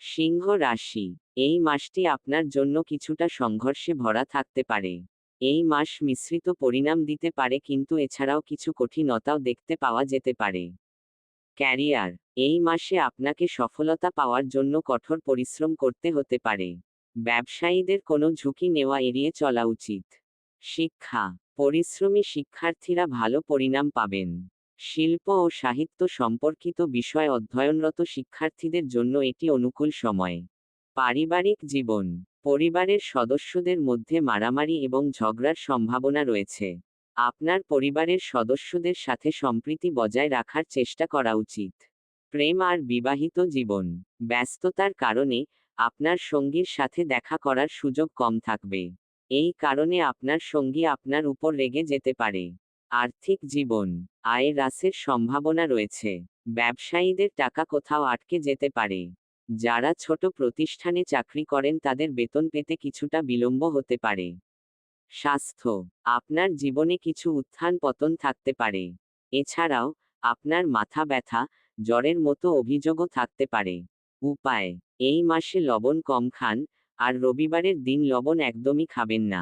সিংহ রাশি, এই মাসটি আপনার জন্য কিছুটা সংঘর্ষে ভরা থাকতে পারে। এই মাস মিশ্রিত পরিণাম দিতে পারে, কিন্তু এছাড়াও কিছু কঠিনতাও দেখতে পাওয়া যেতে পারে। ক্যারিয়ার, এই মাসে আপনাকে সফলতা পাওয়ার জন্য কঠোর পরিশ্রম করতে হতে পারে। ব্যবসায়ীদের কোনো ঝুঁকি নেওয়া এড়িয়ে চলা উচিত। শিক্ষা, পরিশ্রমী শিক্ষার্থীরা ভালো পরিণাম পাবেন। শিল্প ও সাহিত্য সম্পর্কিত বিষয় অধ্যয়নরত শিক্ষার্থীদের জন্য এটি অনুকূল সময়। পারিবারিক জীবন, পরিবারের সদস্যদের মধ্যে মারামারি এবং ঝগড়ার সম্ভাবনা রয়েছে। আপনার পরিবারের সদস্যদের সাথে সম্প্রীতি বজায় রাখার চেষ্টা করা উচিত। প্রেম আর বিবাহিত জীবন, ব্যস্ততার কারণে আপনার সঙ্গীর সাথে দেখা করার সুযোগ কম থাকবে। এই কারণে আপনার সঙ্গী আপনার উপর রেগে যেতে পারে। আর্থিক জীবন, আয় হ্রাসের সম্ভাবনা রয়েছে। ব্যবসায়ীদের টাকা কোথাও আটকে যেতে পারে। যারা ছোট প্রতিষ্ঠানে চাকরি করেন তাদের বেতন পেতে কিছুটা বিলম্ব হতে পারে। স্বাস্থ্য, আপনার জীবনে কিছু উত্থান পতন থাকতে পারে। এছাড়াও আপনার মাথা ব্যথা, জ্বরের মতো অভিযোগও থাকতে পারে। উপায়, এই মাসে লবণ কম খান, আর রবিবারের দিন লবণ একদমই খাবেন না।